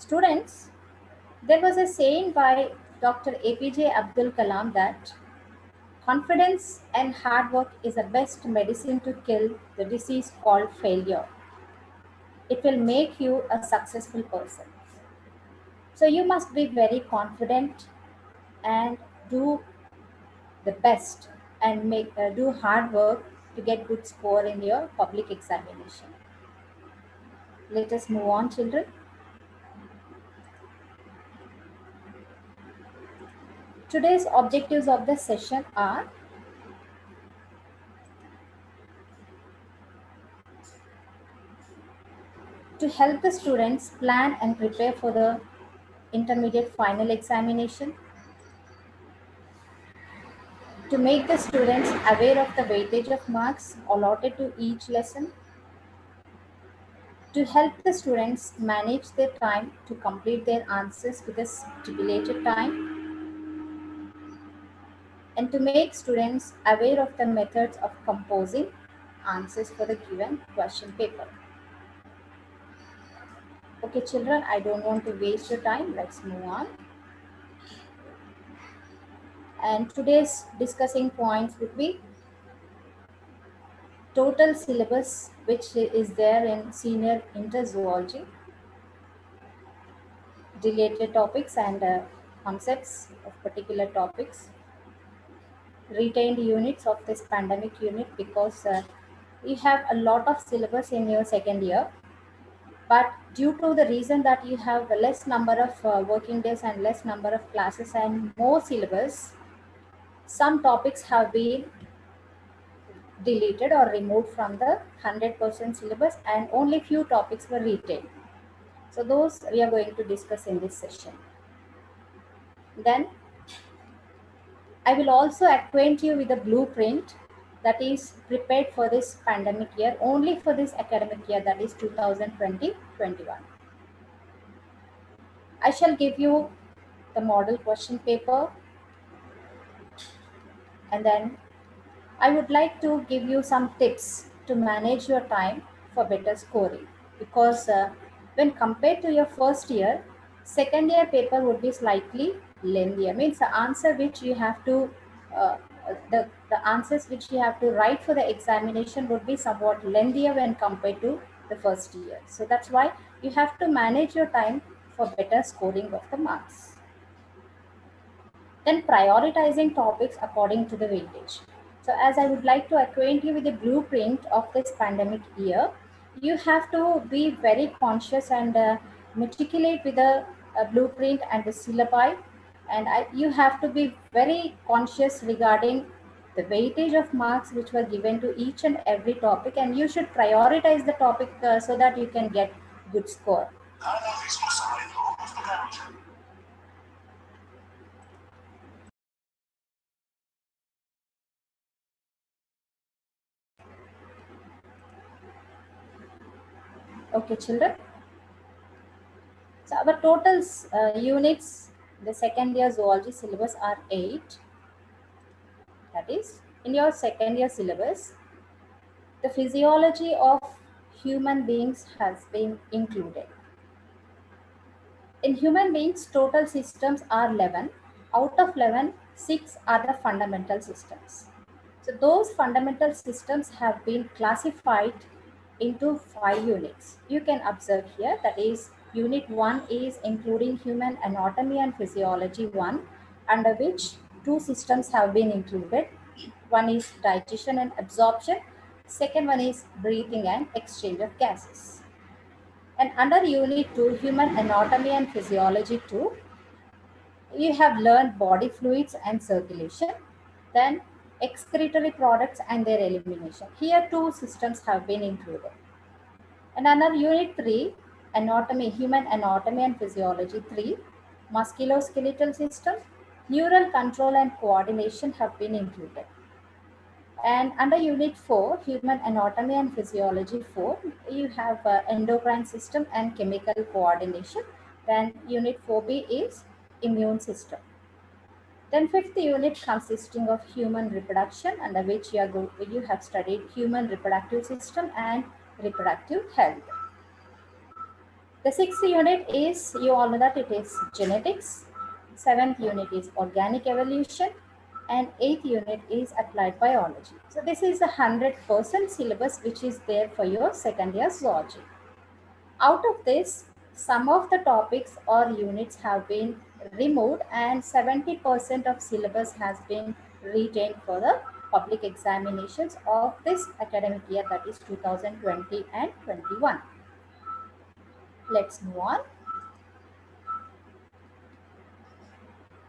Students, there was a saying by Dr. APJ Abdul Kalam that confidence and hard work is the best medicine to kill the disease called failure. It will make you a successful person. So you must be very confident and do the best and do hard work to get good score in your public examination. Let us move on, children. Today's objectives of the session are to help the students plan and prepare for the intermediate final examination, to make the students aware of the weightage of marks allotted to each lesson, to help the students manage their time to complete their answers with a stipulated time, and to make students aware of the methods of composing answers for the given question paper. Okay, children, I don't want to waste your time. Let's move on. And today's discussing points would be total syllabus which is there in senior inter zoology, related topics and concepts of particular topics, retained units of this pandemic unit, because you have a lot of syllabus in your second year, but due to the reason that you have a less number of working days and less number of classes and more syllabus, some topics have been deleted or removed from the 100% syllabus and only few topics were retained. So those we are going to discuss in this session. Then I will also acquaint you with the blueprint that is prepared for this pandemic year, only for this academic year, that is 2020-21. I shall give you the model question paper, and then I would like to give you some tips to manage your time for better scoring, because when compared to your first year, second year paper would be slightly lengthier. Means the answer which you have to the answers which you have to write for the examination would be somewhat lengthier when compared to the first year. So that's why you have to manage your time for better scoring of the marks. Then prioritizing topics according to the weightage. So as I would like to acquaint you with the blueprint of this pandemic year, you have to be very conscious and meticulous with the blueprint and the syllabi, and you have to be very conscious regarding the weightage of marks which were given to each and every topic, and you should prioritize the topic so that you can get good score. Okay, children. So our total units, the second year zoology syllabus are 8. That is, in your second year syllabus, the physiology of human beings has been included. In human beings, total systems are 11. Out of 11, 6 are the fundamental systems. So those fundamental systems have been classified into 5 units. You can observe here, that is, unit 1 is including human anatomy and physiology 1, under which 2 systems have been included. One is digestion and absorption. Second one is breathing and exchange of gases. And under unit 2, human anatomy and physiology 2, you have learned body fluids and circulation, then excretory products and their elimination. Here 2 systems have been included. And under unit 3, anatomy, human anatomy and physiology 3, musculoskeletal system, neural control and coordination have been included. And under unit 4, human anatomy and physiology 4, you have endocrine system and chemical coordination. Then unit 4b is immune system. Then fifth unit consisting of human reproduction, under which you have studied human reproductive system and reproductive health. The 6th unit is, you all know that it is genetics. 7th unit is organic evolution. And 8th unit is applied biology. So this is a 100% syllabus which is there for your second year zoology. Out of this, some of the topics or units have been removed and 70% of syllabus has been retained for the public examinations of this academic year, that is 2020 and 21. Let's move on.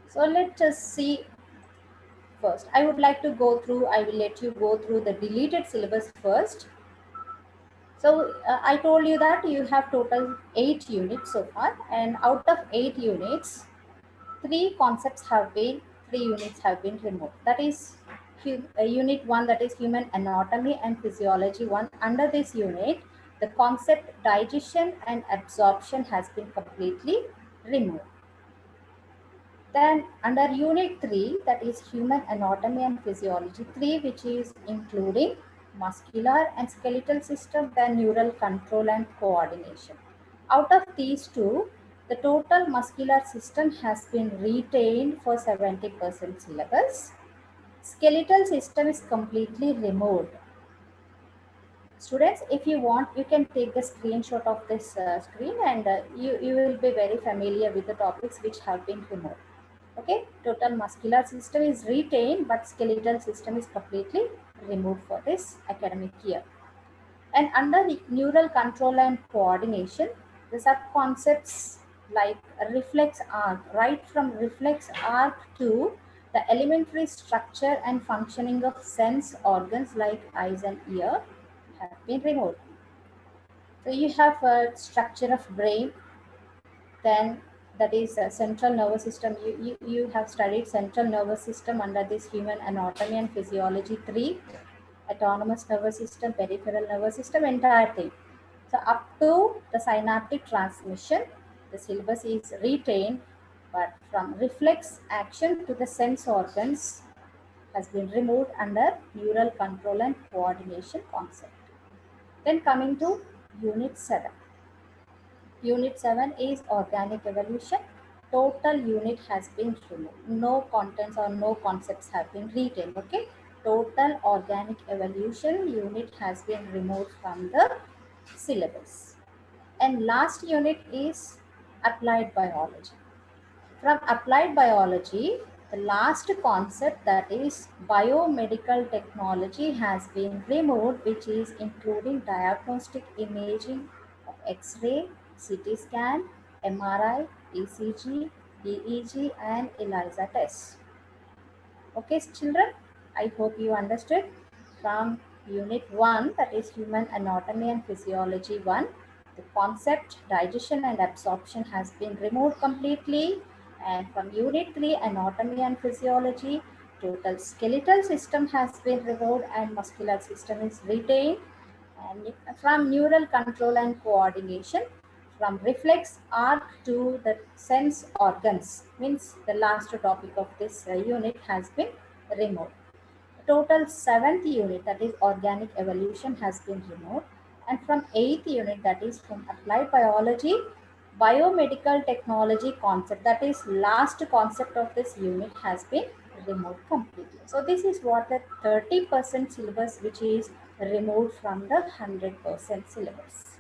So let us see first. I would like to go through, I will let you go through the deleted syllabus first. So I told you that you have total 8 units so far, and out of 8 units, 3 concepts have been, 3 units have been removed. That is unit 1, that is human anatomy and physiology 1. Under this unit, the concept digestion and absorption has been completely removed. Then under unit 3, that is human anatomy and physiology 3, which is including muscular and skeletal system, then neural control and coordination. Out of these two, the total muscular system has been retained for 70% syllabus. Skeletal system is completely removed. Students, if you want, you can take the screenshot of this screen, and you will be very familiar with the topics which have been removed. Okay, total muscular system is retained, but skeletal system is completely removed for this academic year. And under the neural control and coordination, the sub-concepts like reflex arc, right from reflex arc to the elementary structure and functioning of sense organs like eyes and ear have been removed. So you have a structure of brain, then that is a central nervous system. You have studied central nervous system under this human anatomy and physiology 3, autonomous nervous system, peripheral nervous system, entire thing. So up to the synaptic transmission, the syllabus is retained, but from reflex action to the sense organs has been removed under neural control and coordination concept. Then coming to unit 7. Unit 7 is organic evolution. Total unit has been removed. No contents or no concepts have been retained. Okay. Total organic evolution unit has been removed from the syllabus. And last unit is applied biology. From applied biology, the last concept, that is biomedical technology, has been removed, which is including diagnostic imaging of X-ray, CT scan, MRI, ECG, EEG, and ELISA tests. Okay, children, I hope you understood. From unit 1, that is human anatomy and physiology 1, the concept digestion and absorption has been removed completely. And from unit 3, anatomy and physiology, total skeletal system has been removed and muscular system is retained. And from neural control and coordination, from reflex arc to the sense organs, means the last topic of this unit has been removed. Total 7th unit, that is organic evolution, has been removed. And from 8th unit, that is from applied biology, biomedical technology concept, that is last concept of this unit, has been removed completely. So this is what the 30% syllabus which is removed from the 100% syllabus.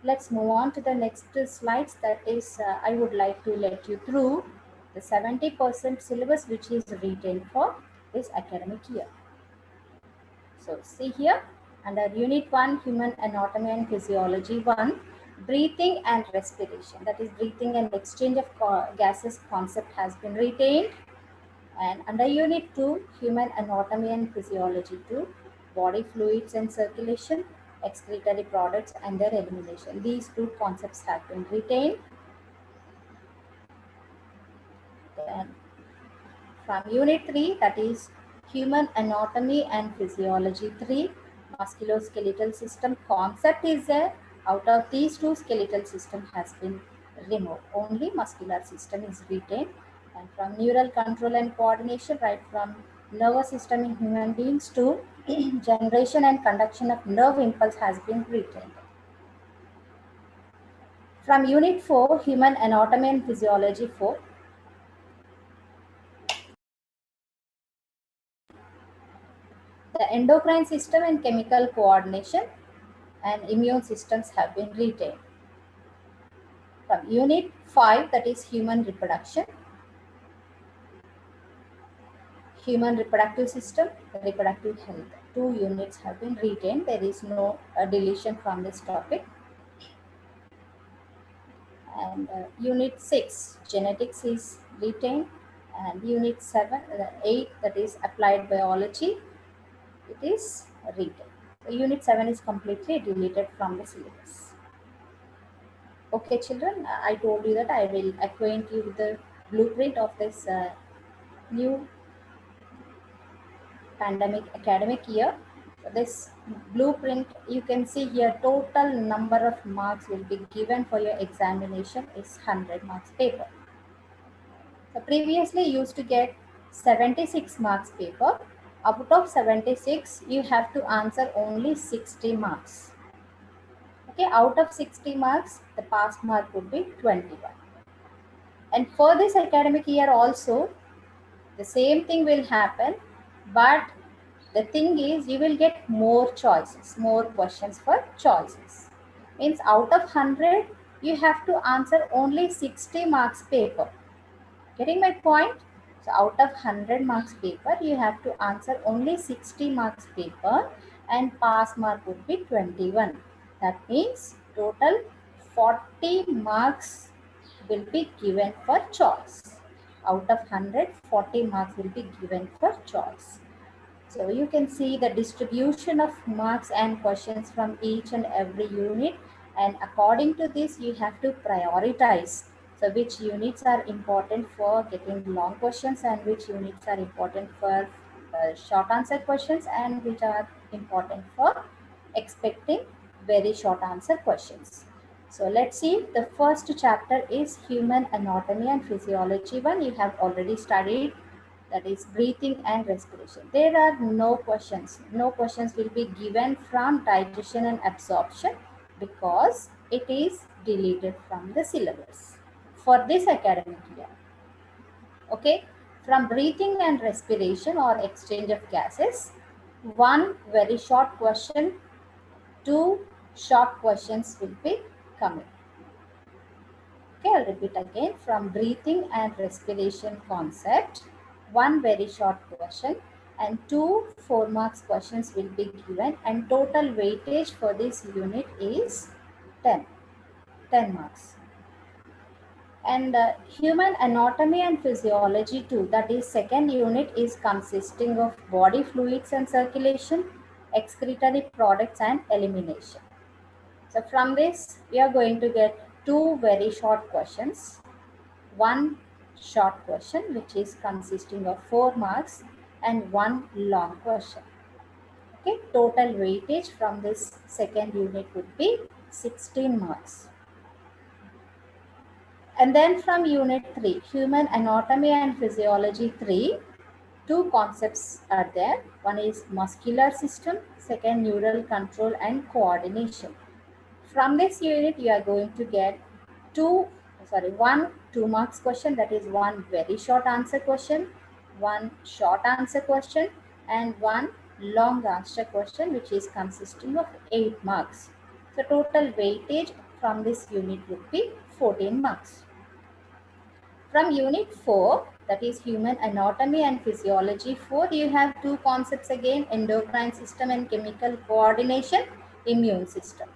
Let's move on to the next slides. That is, I would like to let you through the 70% syllabus which is retained for this academic year. So see here, under unit 1, human anatomy and physiology 1, breathing and respiration, that is breathing and exchange of gases concept has been retained. And under unit 2, human anatomy and physiology 2, body fluids and circulation, excretory products and their elimination. These two concepts have been retained. Then from unit 3, that is human anatomy and physiology 3, musculoskeletal system concept is there. Out of these two, skeletal system has been removed. Only muscular system is retained. And from neural control and coordination, right from nervous system in human beings to generation and conduction of nerve impulse has been retained. From Unit 4, Human Anatomy and Physiology 4, the endocrine system and chemical coordination and immune systems have been retained. From Unit 5, that is Human Reproduction, Human Reproductive System, Reproductive Health. 2 units have been retained. There is no deletion from this topic. And Unit 6, Genetics is retained. And Unit 7, 8, that is Applied Biology, it is retained. So Unit 7 is completely deleted from the syllabus. Okay, children, I told you that I will acquaint you with the blueprint of this new pandemic academic year. This blueprint, you can see here, total number of marks will be given for your examination is 100 marks paper. So previously you used to get 76 marks paper. Out of 76, you have to answer only 60 marks. Okay, out of 60 marks, the pass mark would be 21. And for this academic year also, the same thing will happen, but the thing is you will get more choices, more questions for choices. Means out of 100, you have to answer only 60 marks paper. Getting my point? So out of 100 marks paper, you have to answer only 60 marks paper and pass mark would be 21. That means total 40 marks will be given for choice. Out of 100, 40 marks will be given for choice. So you can see the distribution of marks and questions from each and every unit, and according to this you have to prioritize. So which units are important for getting long questions and which units are important for short answer questions and which are important for expecting very short answer questions. So let's see, the first chapter is Human Anatomy and Physiology 1. You have already studied, that is breathing and respiration. There are no questions. No questions will be given from digestion and absorption because it is deleted from the syllabus for this academic year. Okay, from breathing and respiration or exchange of gases, one very short question, two short questions will be coming. Okay, I'll repeat again. From breathing and respiration concept, one very short question and two 4 marks questions will be given, and total weightage for this unit is 10 marks. And Human Anatomy and Physiology 2, that is second unit, is consisting of body fluids and circulation, excretory products and elimination. So from this, we are going to get 2 very short questions, one short question which is consisting of 4 marks and one long question. Okay, total weightage from this second unit would be 16 marks. And then from unit 3, Human Anatomy and Physiology 3, 2 concepts are there. One is muscular system, second neural control and coordination. From this unit, you are going to get one 2 marks question, that is one very short answer question, one short answer question, and one long answer question which is consisting of 8 marks. So total weightage from this unit would be 14 marks. From unit 4, that is Human Anatomy and Physiology 4, you have 2 concepts again, endocrine system and chemical coordination, immune system.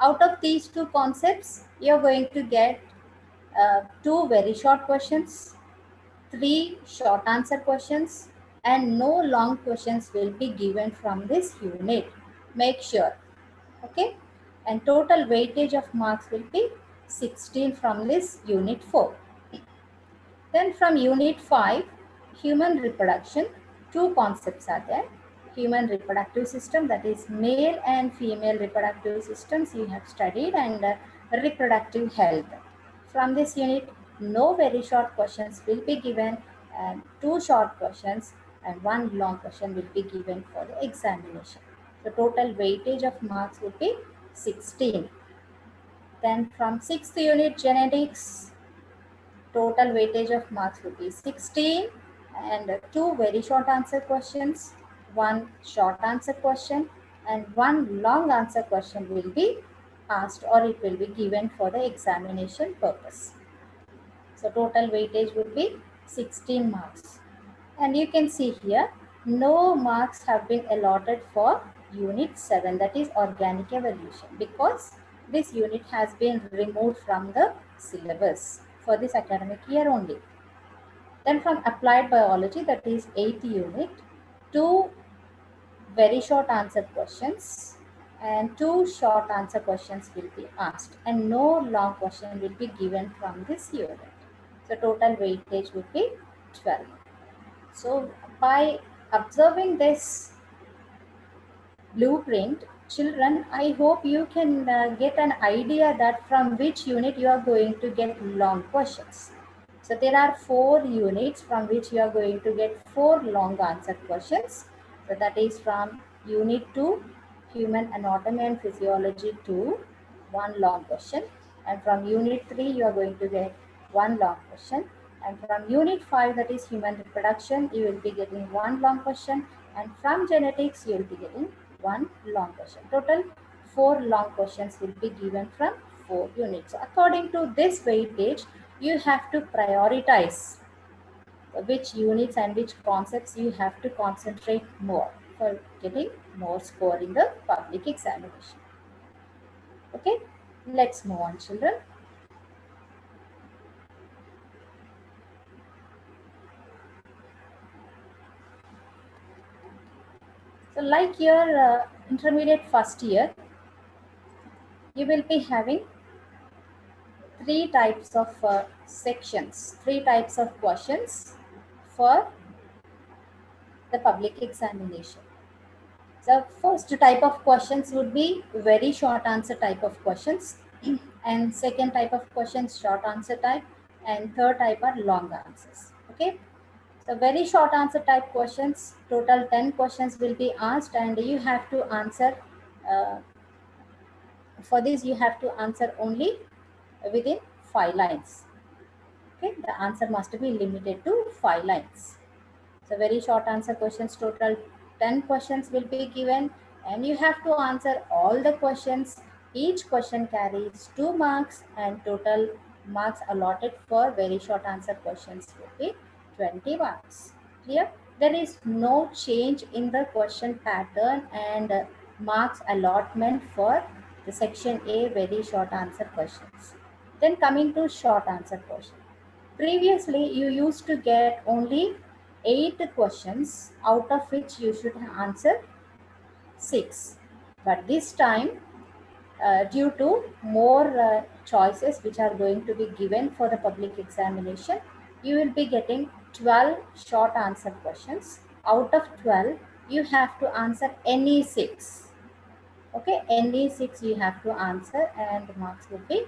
Out of these 2 concepts, you are going to get 2 very short questions, 3 short answer questions, and no long questions will be given from this unit. Make sure. Okay. And total weightage of marks will be 16 from this unit 4. Then from unit 5, human reproduction, 2 concepts are there. Human reproductive system, that is male and female reproductive systems you have studied, and reproductive health. From this unit, no very short questions will be given, and 2 short questions and 1 long question will be given for the examination. The total weightage of marks will be 16. Then from 6th unit genetics, total weightage of marks will be 16 and two very short answer questions, one short answer question and one long answer question will be asked or it will be given for the examination purpose. So total weightage would be 16 marks. And you can see here, no marks have been allotted for unit 7, that is organic evolution, because this unit has been removed from the syllabus for this academic year only. Then from applied biology, that is 8th unit, two very short answer questions and two short answer questions will be asked and no long question will be given from this unit. So total weightage would be 12. So by observing this blueprint, children, I hope you can get an idea that from which unit you are going to get long questions. So there are 4 units from which you are going to get 4 long answer questions. So that is from unit 2, human anatomy and physiology 2, one long question. And from unit 3, you are going to get one long question. And from unit 5, that is human reproduction, you will be getting one long question. And from genetics, you will be getting one long question. Total 4 long questions will be given from 4 units. So according to this weightage, you have to prioritize which units and which concepts you have to concentrate more for getting more score in the public examination. Okay, let's move on, children. So like your intermediate first year, you will be having 3 types of sections, 3 types of questions for the public examination. So first type of questions would be very short answer type of questions and second type of questions short answer type and third type are long answers. Okay. So very short answer type questions, total 10 questions will be asked and you have to answer, for this you have to answer only within 5 lines. Okay, the answer must be limited to 5 lines. So very short answer questions, total 10 questions will be given and you have to answer all the questions. Each question carries 2 marks and total marks allotted for very short answer questions will be 20 marks. Clear? There is no change in the question pattern and marks allotment for the section A very short answer questions. Then coming to short answer questions. Previously, you used to get only 8 questions, out of which you should answer 6. But this time, due to more choices which are going to be given for the public examination, you will be getting 12 short answer questions. Out of 12, you have to answer any 6. Okay, any 6 you have to answer and marks will be,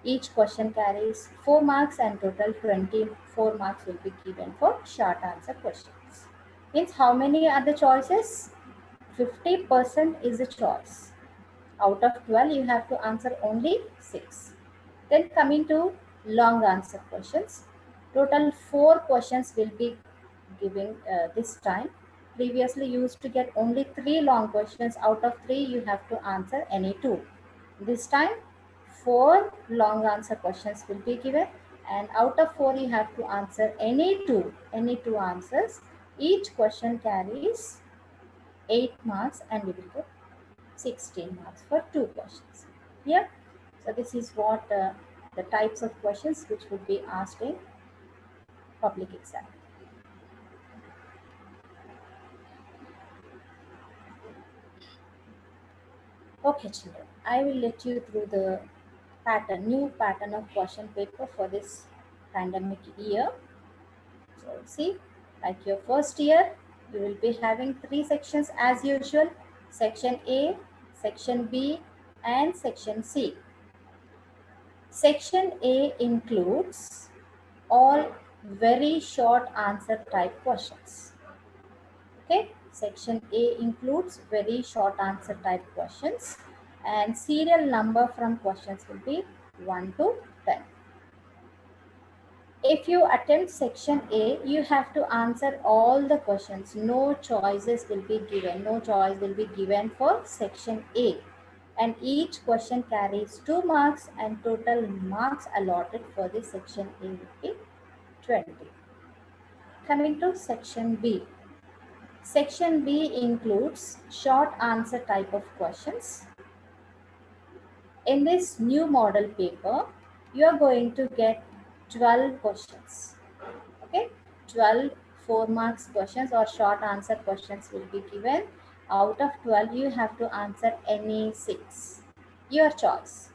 each question carries 4 marks and total 24 marks will be given for short answer questions. Means how many are the choices? 50% is the choice. Out of 12, you have to answer only 6. Then coming to long answer questions. Total 4 questions will be given this time. Previously, you used to get only 3 long questions. Out of 3, you have to answer any 2. This time, 4 long answer questions will be given and out of 4 you have to answer any 2 answers. Each question carries 8 marks and we will get 16 marks for 2 questions. Here, so this is what the types of questions which would be asked in public exam. Okay, children, I will let you through the pattern, new pattern of question paper for this pandemic year. So see, like your first year, you will be having 3 sections as usual, section A, section B, and section C. Section A includes all very short answer type questions. Okay, section A includes very short answer type questions and serial number from questions will be 1 to 10. If you attempt section A, you have to answer all the questions. No choices will be given. No choice will be given for section A. And each question carries 2 marks and total marks allotted for the section A will be 20. Coming to section B. Section B includes short answer type of questions. In this new model paper, you are going to get 12 questions. Okay, 12 4 marks questions or short answer questions will be given. Out of 12, you have to answer any 6. Your choice,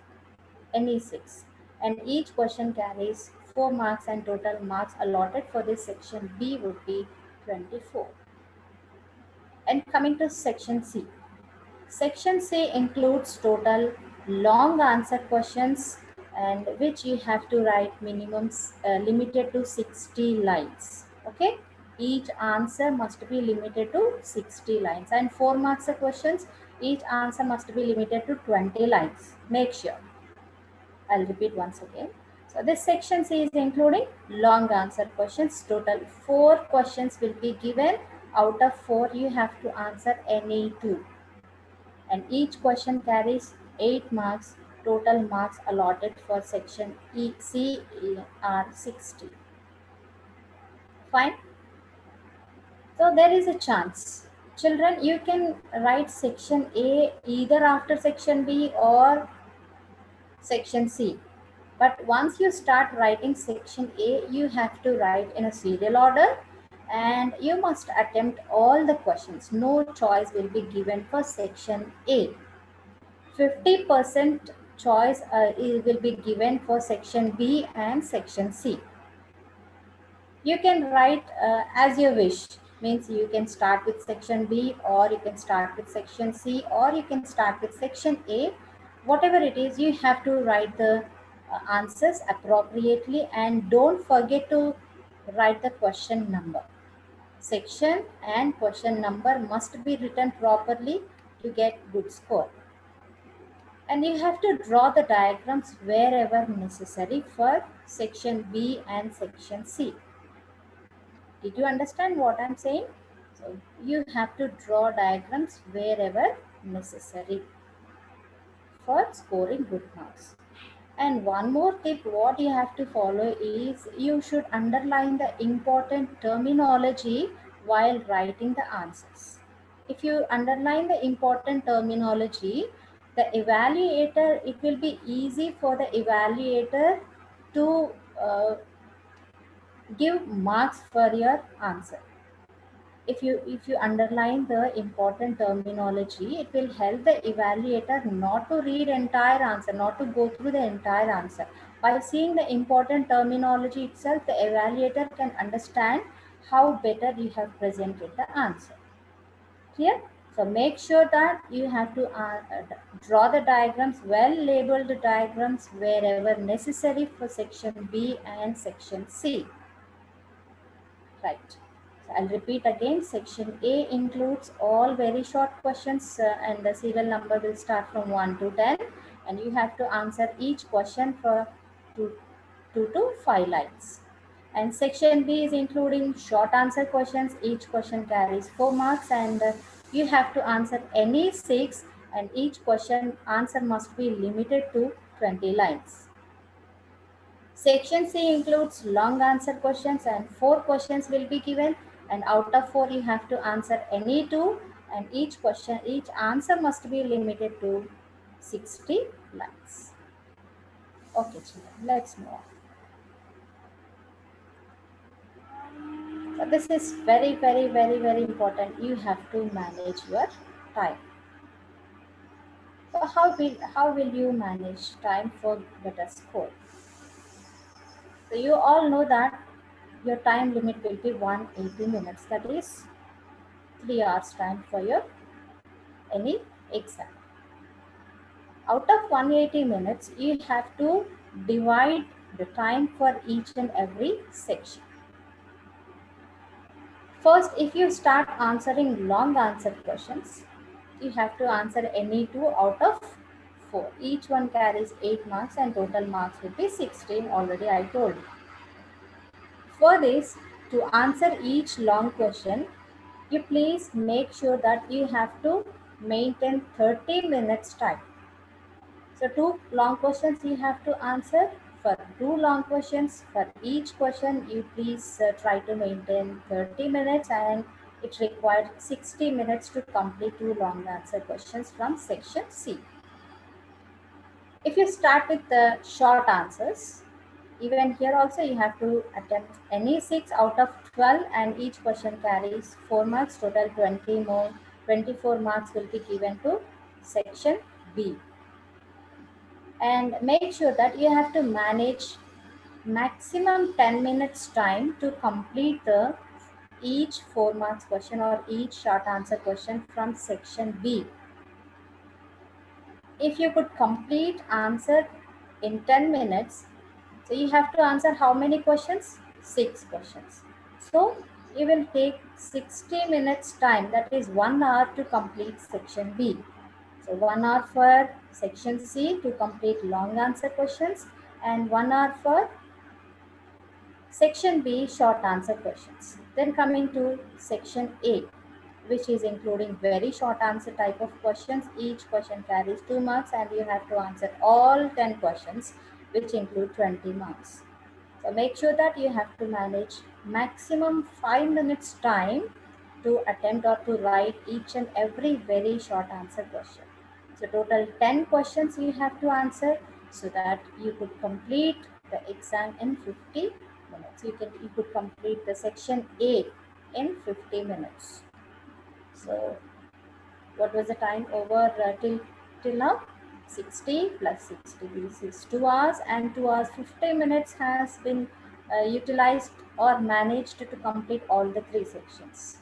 any 6. And each question carries 4 marks and total marks allotted for this section B would be 24. And coming to section C. Section C includes total long answer questions and which you have to write minimums limited to 60 lines. Okay, each answer must be limited to 60 lines, and 4 marks of questions, each answer must be limited to 20 lines. Make sure. I'll repeat once again. So this section C is including long answer questions. Total 4 questions will be given. Out of 4, you have to answer any 2. And each question carries 8 marks. Total marks allotted for section C are 60. Fine. So there is a chance. Children, you can write section A either after section B or section C. But once you start writing section A, you have to write in a serial order and you must attempt all the questions. No choice will be given for section A. 50% choice will be given for section B and section C. You can write as you wish. Means you can start with section B or you can start with section C or you can start with section A. Whatever it is, you have to write the answers appropriately and don't forget to write the question number. Section and question number must be written properly to get good score. And you have to draw the diagrams wherever necessary for section B and section C. Did you understand what I'm saying? So you have to draw diagrams wherever necessary for scoring good marks. And one more tip what you have to follow is you should underline the important terminology while writing the answers. If you underline the important terminology, the evaluator, it will be easy for the evaluator to give marks for your answer. If you underline the important terminology, it will help the evaluator not to read entire answer, not to go through the entire answer. By seeing the important terminology itself, the evaluator can understand how better you have presented the answer. Clear? So make sure that you have to draw the diagrams, well labeled diagrams wherever necessary for section B and section C. Right. So I'll repeat again. Section A includes all very short questions and the serial number will start from 1 to 10 and you have to answer each question for 2 to 5 lines. And section B is including short answer questions. Each question carries 4 marks and you have to answer any 6 and each question answer must be limited to 20 lines. Section C includes long answer questions and 4 questions will be given and out of 4 you have to answer any 2 and each answer must be limited to 60 lines. Okay children, let's move on. So this is very important. You have to manage your time. So how will you manage time for better score? So you all know that your time limit will be 180 minutes. That is 3 hours time for your any exam. Out of 180 minutes, you have to divide the time for each and every section. First, if you start answering long answer questions, you have to answer any 2 out of 4. Each one carries 8 marks and total marks will be 16. Already I told you. For this, to answer each long question, you please make sure that you have to maintain 30 minutes time. So 2 long questions you have to answer. For 2 long questions, for each question you please try to maintain 30 minutes, and it required 60 minutes to complete 2 long answer questions from section C. If you start with the short answers, even here also you have to attempt any 6 out of 12, and each question carries 4 marks, total 24 marks will be given to section B. And make sure that you have to manage maximum 10 minutes time to complete the each 4 marks question or each short answer question from section B. If you could complete answer in 10 minutes, so you have to answer how many questions? 6 questions. So you will take 60 minutes time, that is 1 hour to complete section B. So 1 hour for section C to complete long answer questions, and 1 hour for section B short answer questions. Then coming to section A, which is including very short answer type of questions. Each question carries 2 marks and you have to answer all 10 questions, which include 20 marks. So make sure that you have to manage maximum 5 minutes time to attempt or to write each and every very short answer question. So total 10 questions you have to answer so that you could complete the exam in 50 minutes. You could complete the section A in 50 minutes. So what was the time over till now? 60 plus 60. This is 2 hours, and 2 hours 50 minutes has been utilized or managed to complete all the 3 sections.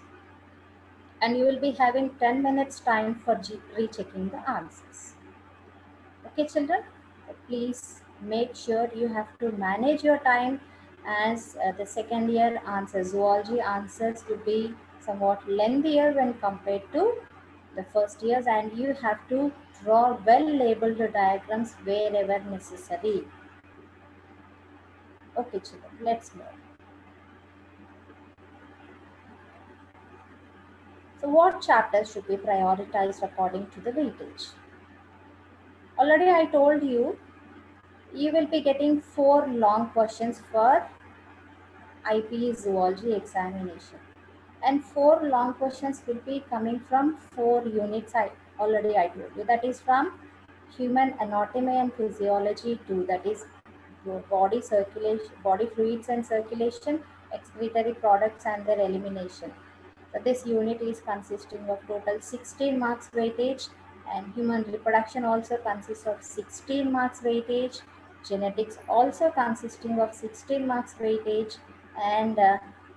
And you will be having 10 minutes time for rechecking the answers. Okay, children, please make sure you have to manage your time, as the second year answers, zoology answers will be somewhat lengthier when compared to the first years, and you have to draw well labeled diagrams wherever necessary. Okay, children, let's move. So what chapters should be prioritized according to the weightage? Already I told you, you will be getting 4 long questions for IP zoology examination, and 4 long questions will be coming from 4 units. I told you, that is from human anatomy and physiology 2, that is body circulation, body fluids and circulation, excretory products and their elimination. So this unit is consisting of total 16 marks weightage, and human reproduction also consists of 16 marks weightage, genetics also consisting of 16 marks weightage, and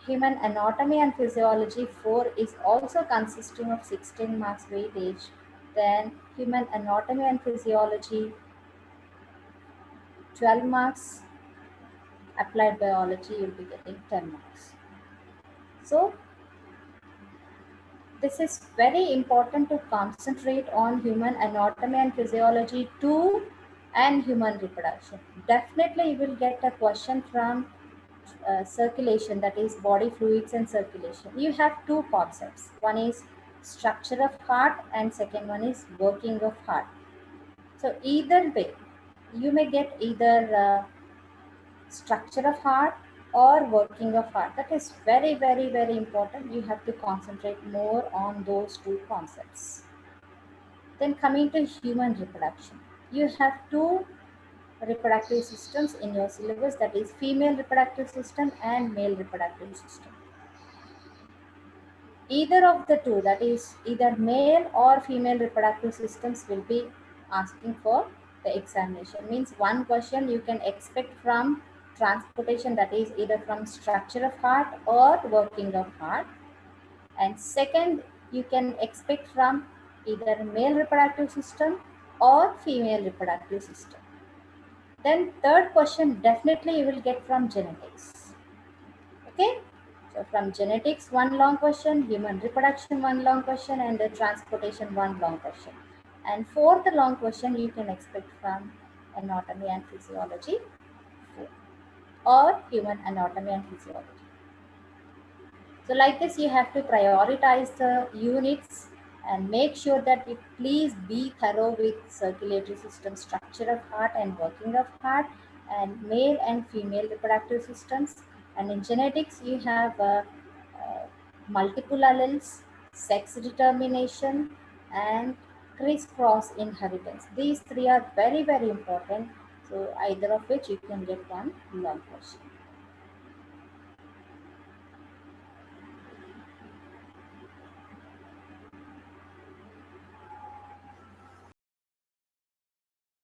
human anatomy and physiology 4 is also consisting of 16 marks weightage. Then human anatomy and physiology 12 marks, applied biology you'll be getting 10 marks. So this is very important to concentrate on human anatomy and physiology 2 and human reproduction. Definitely you will get a question from circulation, that is body fluids and circulation. You have 2 concepts. One is structure of heart and second one is working of heart. So either way, you may get either structure of heart or working of heart. That is very, very, very important. You have to concentrate more on those 2 concepts. Then coming to human reproduction, you have 2 reproductive systems in your syllabus, that is female reproductive system and male reproductive system. Either of the 2, that is either male or female reproductive systems, will be asking for the examination. Means one question you can expect from transportation, that is either from structure of heart or working of heart, and second you can expect from either male reproductive system or female reproductive system. Then third question definitely you will get from genetics. Okay, so from genetics 1 long question, human reproduction 1 long question, and the transportation 1 long question. And fourth long question you can expect from anatomy and physiology or human anatomy and physiology. So like this, you have to prioritize the units and make sure that you please be thorough with circulatory system, structure of heart and working of heart, and male and female reproductive systems. And in genetics, you have multiple alleles, sex determination, and crisscross inheritance. These three are very, very important. So either of which you can get one long question.